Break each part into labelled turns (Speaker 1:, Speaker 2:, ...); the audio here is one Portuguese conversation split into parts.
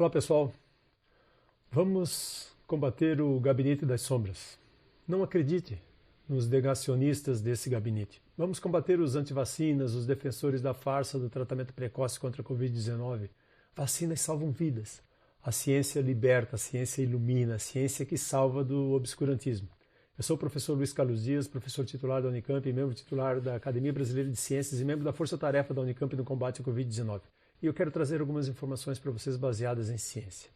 Speaker 1: Olá pessoal, vamos combater o gabinete das sombras. Não acredite nos negacionistas desse gabinete. Vamos combater os antivacinas, os defensores da farsa do tratamento precoce contra a Covid-19. Vacinas salvam vidas. A ciência liberta, a ciência ilumina, a ciência que salva do obscurantismo. Eu sou o professor Luiz Carlos Dias, professor titular da Unicamp, membro titular da Academia Brasileira de Ciências e membro da Força Tarefa da Unicamp no combate à Covid-19. E eu quero trazer algumas informações para vocês baseadas em ciência.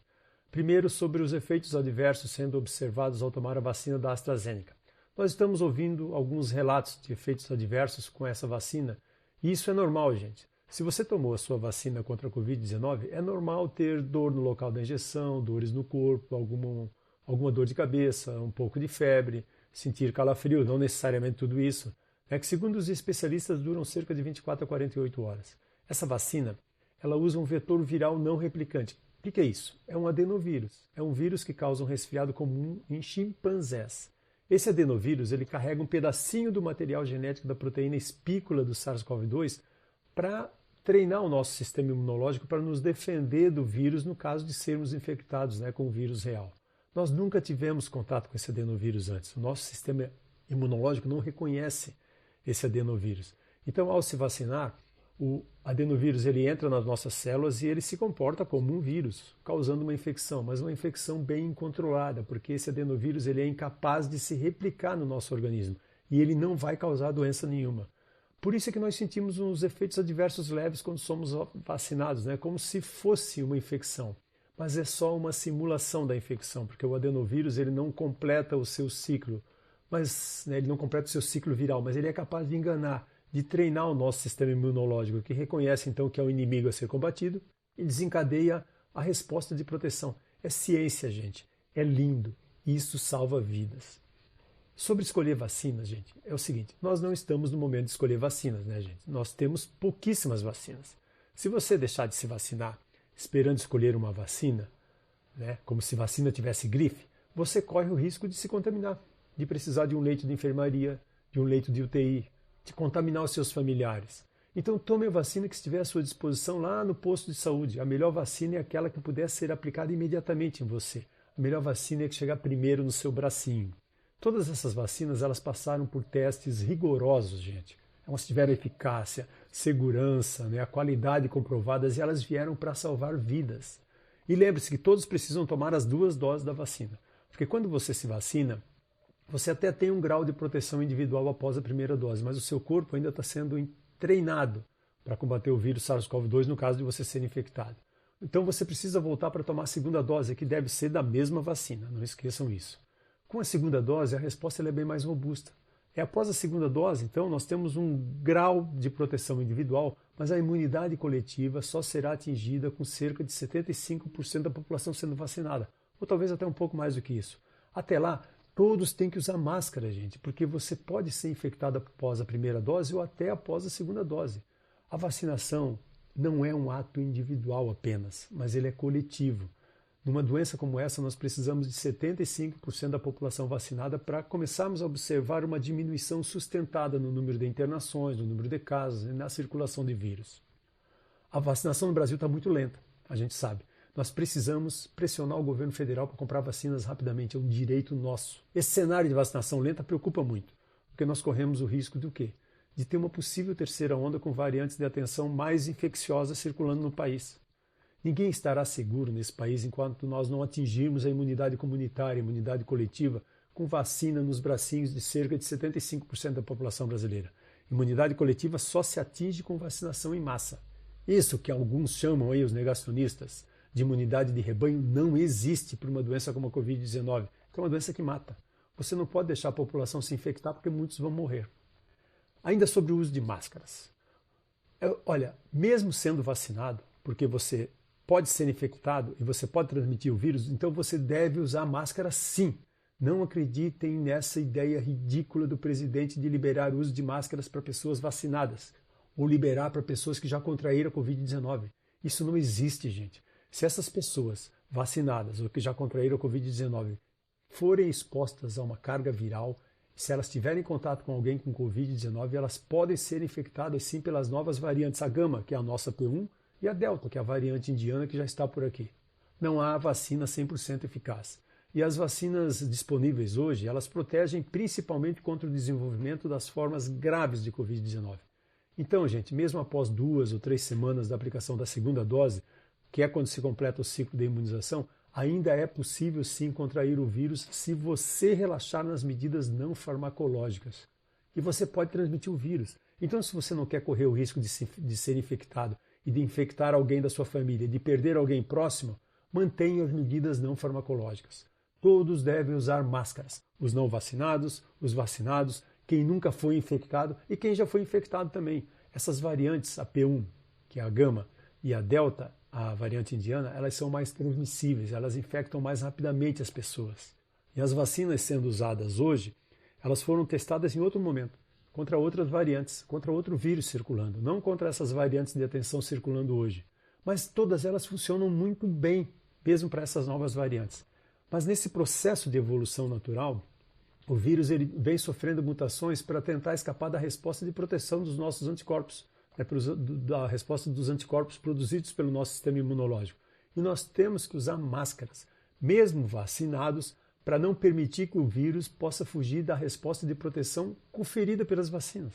Speaker 1: Primeiro, sobre os efeitos adversos sendo observados ao tomar a vacina da AstraZeneca. Nós estamos ouvindo alguns relatos de efeitos adversos com essa vacina, e isso é normal, gente. Se você tomou a sua vacina contra a Covid-19, é normal ter dor no local da injeção, dores no corpo, alguma dor de cabeça, um pouco de febre, sentir calafrio, não necessariamente tudo isso, que segundo os especialistas duram cerca de 24 a 48 horas. Essa vacina, ela usa um vetor viral não replicante. O que é isso? É um adenovírus. É um vírus que causa um resfriado comum em chimpanzés. Esse adenovírus, ele carrega um pedacinho do material genético da proteína espícula do SARS-CoV-2 para treinar o nosso sistema imunológico para nos defender do vírus no caso de sermos infectados com o vírus real. Nós nunca tivemos contato com esse adenovírus antes. O nosso sistema imunológico não reconhece esse adenovírus. Então, ao se vacinar, o adenovírus ele entra nas nossas células e ele se comporta como um vírus, causando uma infecção, mas uma infecção bem controlada, porque esse adenovírus ele é incapaz de se replicar no nosso organismo e ele não vai causar doença nenhuma. Por isso é que nós sentimos uns efeitos adversos leves quando somos vacinados, como se fosse uma infecção. Mas é só uma simulação da infecção, porque o adenovírus ele não completa o seu ciclo, ele não completa o seu ciclo viral, mas ele é capaz de enganar, de treinar o nosso sistema imunológico, que reconhece então que é o inimigo a ser combatido e desencadeia a resposta de proteção. É ciência, gente. É lindo. Isso salva vidas. Sobre escolher vacinas, gente, é o seguinte, nós não estamos no momento de escolher vacinas, gente? Nós temos pouquíssimas vacinas. Se você deixar de se vacinar esperando escolher uma vacina, como se vacina tivesse grife, você corre o risco de se contaminar, de precisar de um leito de enfermaria, de um leito de UTI, de contaminar os seus familiares. Então tome a vacina que estiver à sua disposição lá no posto de saúde. A melhor vacina é aquela que puder ser aplicada imediatamente em você. A melhor vacina é que chegar primeiro no seu bracinho. Todas essas vacinas elas passaram por testes rigorosos, gente. Elas tiveram eficácia, segurança, a qualidade comprovadas e elas vieram para salvar vidas. E lembre-se que todos precisam tomar as 2 doses da vacina. Porque quando você se vacina, você até tem um grau de proteção individual após a primeira dose, mas o seu corpo ainda está sendo treinado para combater o vírus SARS-CoV-2 no caso de você ser infectado. Então você precisa voltar para tomar a segunda dose, que deve ser da mesma vacina, não esqueçam isso. Com a segunda dose, a resposta é bem mais robusta. Após a segunda dose, então, nós temos um grau de proteção individual, mas a imunidade coletiva só será atingida com cerca de 75% da população sendo vacinada, ou talvez até um pouco mais do que isso. Até lá, todos têm que usar máscara, gente, porque você pode ser infectado após a primeira dose ou até após a segunda dose. A vacinação não é um ato individual apenas, mas ele é coletivo. Numa doença como essa, nós precisamos de 75% da população vacinada para começarmos a observar uma diminuição sustentada no número de internações, no número de casos e na circulação de vírus. A vacinação no Brasil está muito lenta, a gente sabe. Nós precisamos pressionar o governo federal para comprar vacinas rapidamente, é um direito nosso. Esse cenário de vacinação lenta preocupa muito, porque nós corremos o risco do quê? De ter uma possível terceira onda com variantes de atenção mais infecciosas circulando no país. Ninguém estará seguro nesse país enquanto nós não atingirmos a imunidade comunitária, a imunidade coletiva, com vacina nos bracinhos de cerca de 75% da população brasileira. Imunidade coletiva só se atinge com vacinação em massa. Isso que alguns chamam aí, os negacionistas, de imunidade de rebanho, não existe para uma doença como a Covid-19, que é uma doença que mata. Você não pode deixar a população se infectar porque muitos vão morrer. Ainda sobre o uso de máscaras. Olha, mesmo sendo vacinado, porque você pode ser infectado e você pode transmitir o vírus, então você deve usar máscara sim. Não acreditem nessa ideia ridícula do presidente de liberar o uso de máscaras para pessoas vacinadas ou liberar para pessoas que já contraíram a Covid-19. Isso não existe, gente. Se essas pessoas vacinadas ou que já contraíram a Covid-19 forem expostas a uma carga viral, se elas tiverem contato com alguém com Covid-19, elas podem ser infectadas sim pelas novas variantes, a Gama, que é a nossa P1, e a Delta, que é a variante indiana que já está por aqui. Não há vacina 100% eficaz. E as vacinas disponíveis hoje, elas protegem principalmente contra o desenvolvimento das formas graves de Covid-19. Então, gente, mesmo após 2 ou 3 semanas da aplicação da segunda dose, que é quando se completa o ciclo de imunização, ainda é possível sim contrair o vírus se você relaxar nas medidas não farmacológicas. E você pode transmitir o vírus. Então, se você não quer correr o risco de ser infectado e de infectar alguém da sua família, de perder alguém próximo, mantenha as medidas não farmacológicas. Todos devem usar máscaras. Os não vacinados, os vacinados, quem nunca foi infectado e quem já foi infectado também. Essas variantes, a P1, que é a gama, e a delta, a variante indiana, elas são mais transmissíveis, elas infectam mais rapidamente as pessoas. E as vacinas sendo usadas hoje, elas foram testadas em outro momento, contra outras variantes, contra outro vírus circulando, não contra essas variantes de atenção circulando hoje. Mas todas elas funcionam muito bem, mesmo para essas novas variantes. Mas nesse processo de evolução natural, o vírus ele vem sofrendo mutações para tentar escapar da resposta de proteção dos nossos anticorpos, da resposta dos anticorpos produzidos pelo nosso sistema imunológico. E nós temos que usar máscaras, mesmo vacinados, para não permitir que o vírus possa fugir da resposta de proteção conferida pelas vacinas.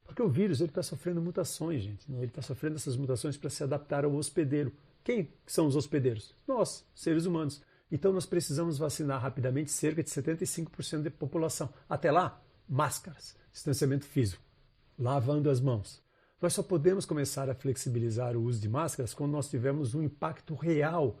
Speaker 1: Porque o vírus está sofrendo mutações, gente. Ele está sofrendo essas mutações para se adaptar ao hospedeiro. Quem são os hospedeiros? Nós, seres humanos. Então nós precisamos vacinar rapidamente cerca de 75% da população. Até lá, máscaras, distanciamento físico, lavando as mãos. Nós só podemos começar a flexibilizar o uso de máscaras quando nós tivermos um impacto real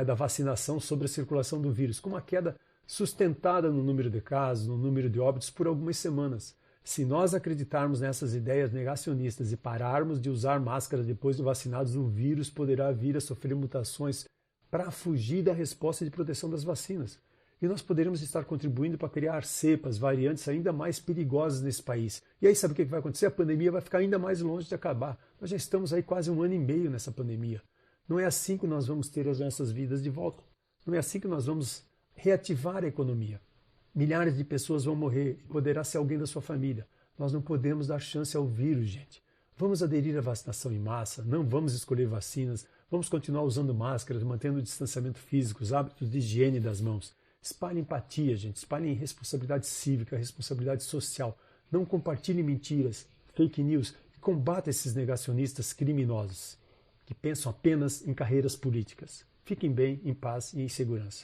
Speaker 1: da vacinação sobre a circulação do vírus, com uma queda sustentada no número de casos, no número de óbitos por algumas semanas. Se nós acreditarmos nessas ideias negacionistas e pararmos de usar máscaras depois de vacinados, o vírus poderá vir a sofrer mutações para fugir da resposta de proteção das vacinas. E nós poderemos estar contribuindo para criar cepas, variantes ainda mais perigosas nesse país. E aí sabe o que vai acontecer? A pandemia vai ficar ainda mais longe de acabar. Nós já estamos aí quase 1 ano e meio nessa pandemia. Não é assim que nós vamos ter as nossas vidas de volta. Não é assim que nós vamos reativar a economia. Milhares de pessoas vão morrer e poderá ser alguém da sua família. Nós não podemos dar chance ao vírus, gente. Vamos aderir à vacinação em massa, não vamos escolher vacinas, vamos continuar usando máscaras, mantendo o distanciamento físico, os hábitos de higiene das mãos. Espalhe empatia, gente. Espalhe responsabilidade cívica, responsabilidade social. Não compartilhe mentiras, fake news. E combata esses negacionistas criminosos que pensam apenas em carreiras políticas. Fiquem bem, em paz e em segurança.